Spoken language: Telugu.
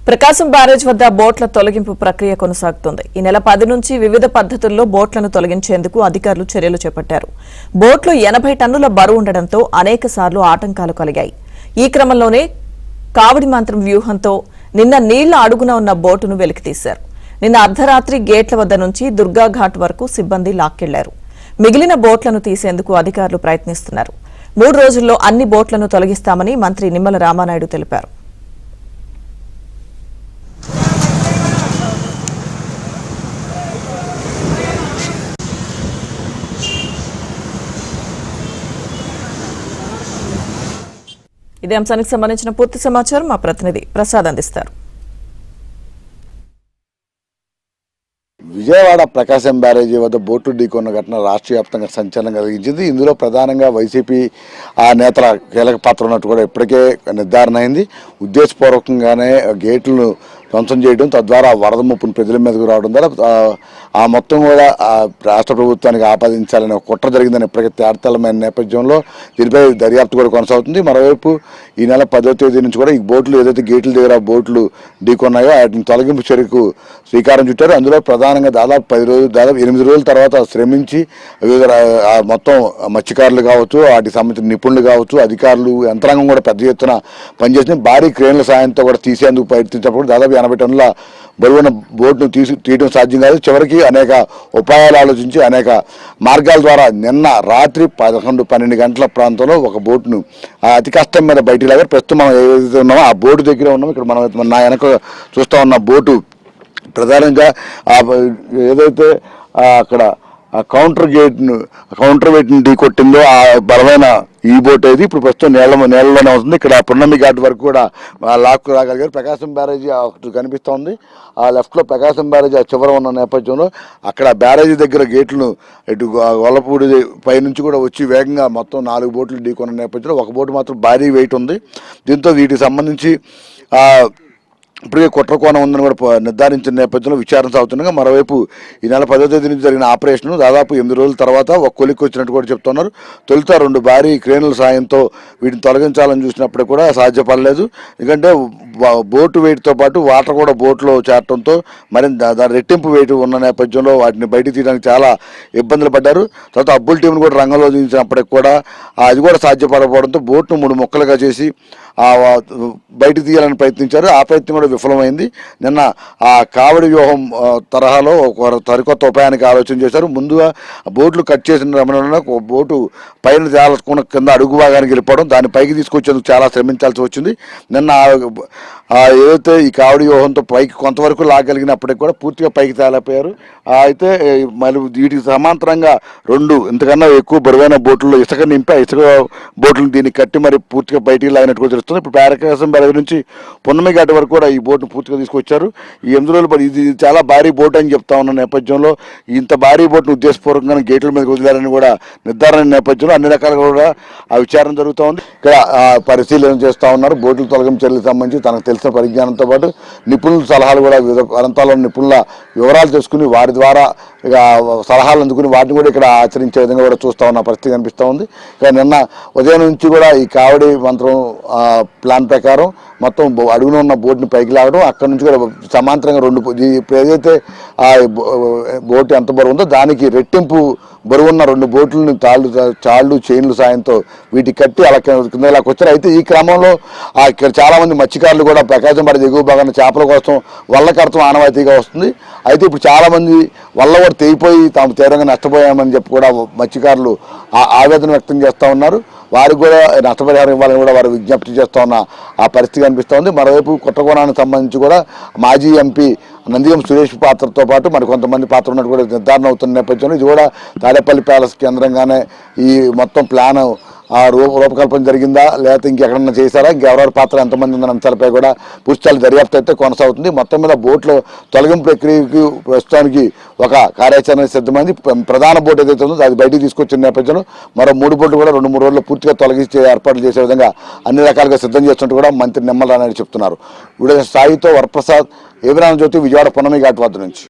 ప్రకాశం బ్యారేజ్ వద్ద బోట్ల తొలగింపు ప్రక్రియ కొనసాగుతోంది. ఈ నెల 10 నుంచి వివిధ పద్ధతుల్లో బోట్లను తొలగించేందుకు అధికారులు చర్యలు చేపట్టారు. బోట్లు 80 టన్నుల బరువు ఉండడంతో అనేకసార్లు ఆటంకాలు కలిగాయి. ఈ క్రమంలోనే కావడి మంత్రం వ్యూహంతో నిన్న నీళ్ల అడుగున ఉన్న బోటును వెలికితీశారు. నిన్న అర్ధరాత్రి గేట్ల వద్ద నుంచి దుర్గాఘాట్ వరకు సిబ్బంది లాక్కెళ్లారు. మిగిలిన బోట్లను తీసేందుకు అధికారులు ప్రయత్నిస్తున్నారు. 3 రోజుల్లో అన్ని బోట్లను తొలగిస్తామని మంత్రి నిమ్మల రామానాయుడు తెలిపారు. ఇదే అంశానికి సంబంధించిన పూర్తి సమాచారం మా ప్రతినిధి ప్రసాద్ అందిస్తారు. విజయవాడ ప్రకాశం బ్యారేజీ వద్ద బోటు ఢీకొన్న ఘటన రాష్ట్ర వ్యాప్తంగా సంచలనం కలిగించింది. ఇందులో ప్రధానంగా వైసీపీ నేతల కీలక పాత్ర ఉన్నట్టు కూడా ఇప్పటికే నిర్ధారణ అయింది. ఉద్దేశపూర్వకంగానే గేట్లను ధ్వంసం చేయడం, తద్వారా వరద ముప్పును ప్రజల మీదకు రావడం ద్వారా ఆ మొత్తం కూడా రాష్ట్ర ప్రభుత్వానికి ఆపాదించాలనే కుట్ర జరిగిందని ఇప్పటికే తేటతెల్లమైన నేపథ్యంలో దీనిపై దర్యాప్తు కూడా కొనసాగుతుంది. మరోవైపు ఈ నెల 10వ తేదీ నుంచి కూడా ఈ బోట్లు ఏదైతే గేట్ల దగ్గర బోట్లు ఢీకొన్నాయో వాటిని తొలగింపు చర్యకు శ్రీకారం చుట్టారు. అందులో ప్రధానంగా దాదాపు 8 రోజుల తర్వాత శ్రమించి వివిధ మొత్తం మత్స్యకారులు కావచ్చు, వాటికి సంబంధించిన నిపుణులు కావచ్చు, అధికారులు, యంత్రాంగం కూడా పెద్ద ఎత్తున పనిచేసింది. భారీ క్రేన్ల సాయంతో కూడా తీసేందుకు ప్రయత్నించినప్పుడు దాదాపు 80 టన్నుల బరువున్న బోట్ను తీయడం సాధ్యం కాదు. చివరికి అనేక ఉపాయాలు ఆలోచించి అనేక మార్గాల ద్వారా నిన్న రాత్రి 11-12 గంటల ప్రాంతంలో ఒక బోట్ను అతి కష్టం మీద బయటికి లాగారు. ప్రస్తుతం మనం ఏదైతే ఉన్నామో ఆ బోటు దగ్గర ఉన్నామో, ఇక్కడ మనం నా వెనక చూస్తూ ఉన్న బోటు ప్రధానంగా ఏదైతే అక్కడ కౌంటర్ వెయిట్ని ఢీకొట్టిందో ఆ బలమైన ఈ బోట్ అయితే ఇప్పుడు ప్రస్తుతం నేలలోనే అవుతుంది. ఇక్కడ పున్నమి ఘాట్ వరకు కూడా లాక్కు రాగలిగారు. ప్రకాశం బ్యారేజీ ఒకటి కనిపిస్తూ ఉంది. ఆ లెఫ్ట్లో ప్రకాశం బ్యారేజీ ఆ చివర ఉన్న నేపథ్యంలో అక్కడ బ్యారేజీ దగ్గర గేట్లను ఇటు గొల్లపూడి పైనుంచి కూడా వచ్చి వేగంగా మొత్తం 4 బోట్లు ఢీకొన్న నేపథ్యంలో ఒక బోటు మాత్రం భారీ వెయిట్ ఉంది. దీంతో వీటికి సంబంధించి ఇప్పటికే కుట్ర కోణం ఉందని కూడా నిర్ధారించిన నేపథ్యంలో విచారణ సాగుతుండగా మరోవైపు ఈ నెల 10వ తేదీ నుంచి జరిగిన ఆపరేషన్ దాదాపు 8 రోజుల తర్వాత ఒక కొలిక్కి వచ్చినట్టు కూడా చెప్తున్నారు. తొలుత 2 భారీ క్రేన్ల సాయంతో వీటిని తొలగించాలని చూసినప్పుడు కూడా సాధ్యపడలేదు. ఎందుకంటే బోటు వెయిట్తో పాటు వాటర్ కూడా బోట్లో చేరడంతో మరింత దాని రెట్టింపు వెయిట్ ఉన్న నేపథ్యంలో వాటిని బయట తీయడానికి చాలా ఇబ్బందులు పడ్డారు. తర్వాత అబ్బుల్ టీంను కూడా రంగంలో దించినప్పటికి కూడా అది కూడా సాధ్యపడకపోవడంతో బోట్ను 3 ముక్కలుగా చేసి బయట తీయాలని ప్రయత్నించారు. ఆ ప్రయత్నం కూడా విఫలమైంది. నిన్న ఆ కావడి వ్యూహం తరహాలో ఒక సరికొత్త ఉపాయానికి ఆలోచన చేశారు. ముందుగా బోట్లు కట్ చేసిన రమణంలో బోటు పైన తేలకుండా కింద అడుగు భాగానికి వెళ్ళిపోవడం, దాన్ని పైకి తీసుకొచ్చేందుకు చాలా శ్రమించాల్సి వచ్చింది. నిన్న ఏదైతే ఈ కావడి వ్యూహంతో పైకి కొంతవరకు లాగలిగినప్పటికీ కూడా పూర్తిగా పైకి తేలిపోయారు. అయితే మళ్ళీ వీటికి సమాంతరంగా 2 ఇంతకన్నా ఎక్కువ బరువైన బోట్లలో ఇసుక నింపి ఆ ఇసుక బోట్లను దీన్ని కట్టి మరి పూర్తిగా బయటికి లాగినట్టు కూడా తెలుస్తుంది. ఇప్పుడు ప్రకాశం బ్యారేజ్ నుంచి పున్నమి ఘాట్ వరకు కూడా ఈ బోట్ను పూర్తిగా తీసుకొచ్చారు. ఈ 8 రోజులు ఇది చాలా భారీ బోట్ అని చెప్తా ఉన్న నేపథ్యంలో ఇంత భారీ బోట్ను ఉద్దేశపూర్వకంగా గేట్ల మీద వదిలారని కూడా నిర్ధారణ నేపథ్యంలో అన్ని రకాలుగా కూడా ఆ విచారణ జరుగుతూ ఉంది. ఇక్కడ పరిశీలన చేస్తూ ఉన్నారు. బోట్ల తొలగింపు చర్యలకు సంబంధించి తనకు తెలిసిన పరిజ్ఞానంతో పాటు నిపుణుల సలహాలు కూడా వివిధ ప్రాంతాల్లో నిపుణుల వివరాలు తెలుసుకుని వారి ద్వారా ఇక సలహాలు అందుకుని వాటిని కూడా ఇక్కడ ఆచరించే విధంగా కూడా చూస్తూ ఉన్న పరిస్థితి కనిపిస్తూ ఉంది. ఇక నిన్న ఉదయం నుంచి కూడా ఈ కావడి మంత్రం ప్లాన్ ప్రకారం మొత్తం అడుగున ఉన్న బోట్ని పైకి లాగడం, అక్కడ నుంచి కూడా సమాంతరంగా 2 ఇప్పుడు ఏదైతే ఆ బోటు ఎంత బరువు ఉందో దానికి రెట్టింపు బరువున్న 2 బోట్లని చాళ్ళు చైన్ల సాయంతో వీటికి కట్టి అలా కింద ఇలా వచ్చారు. అయితే ఈ క్రమంలో ఇక్కడ చాలామంది మత్స్యకారులు కూడా ప్రకాశం బ్యారేజ్ ఎగువ భాగాన్ని చేపల కోసం వల్ల కడతం ఆనవాయితీగా వస్తుంది. అయితే ఇప్పుడు చాలామంది వల్ల కూడా తెగిపోయి తాము తీవ్రంగా నష్టపోయామని చెప్పి కూడా మత్స్యకారులు ఆవేదన వ్యక్తం చేస్తూ ఉన్నారు. వారికి కూడా నష్టపరిహారం ఇవ్వాలని కూడా వారు విజ్ఞప్తి చేస్తూ ఉన్న ఆ పరిస్థితి కనిపిస్తూ ఉంది. మరోవైపు కుట్రకోణానికి సంబంధించి కూడా మాజీ ఎంపీ నందిగం సురేష్ పాత్రతో పాటు మరి కొంతమంది పాత్ర ఉన్నట్టు కూడా నిర్ధారణ అవుతున్న నేపథ్యంలో ఇది కూడా తాడేపల్లి ప్యాలెస్ కేంద్రంగానే ఈ మొత్తం ప్లాన్ రూపకల్పన జరిగిందా లేకపోతే ఇంకెక్కడన్నా చేశారా, ఇంకెవరెవరి పాత్ర ఎంతమంది ఉందన్న అంశాలపై కూడా పూర్తిస్థాయి దర్యాప్తు అయితే కొనసాగుతుంది. మొత్తం మీద బోట్ల తొలగింపు ప్రక్రియకు ప్రస్తుతానికి ఒక కార్యాచరణ సిద్ధమైంది. ప్రధాన బోట్ ఏదైతే ఉందో అది బయటికి తీసుకొచ్చిన నేపథ్యంలో మరో 3 బోట్లు కూడా 2-3 రోజుల్లో పూర్తిగా తొలగించే ఏర్పాట్లు చేసే విధంగా అన్ని రకాలుగా సిద్ధం చేస్తున్నట్టు కూడా మంత్రి నిమ్మల రామానాయుడు చెప్తున్నారు. వీడియో స్థాయితో వరప్రసాద్, ఏవిరాన జ్యోతి, విజయవాడ పున్నమి ఘాట్ వద్ద నుంచి.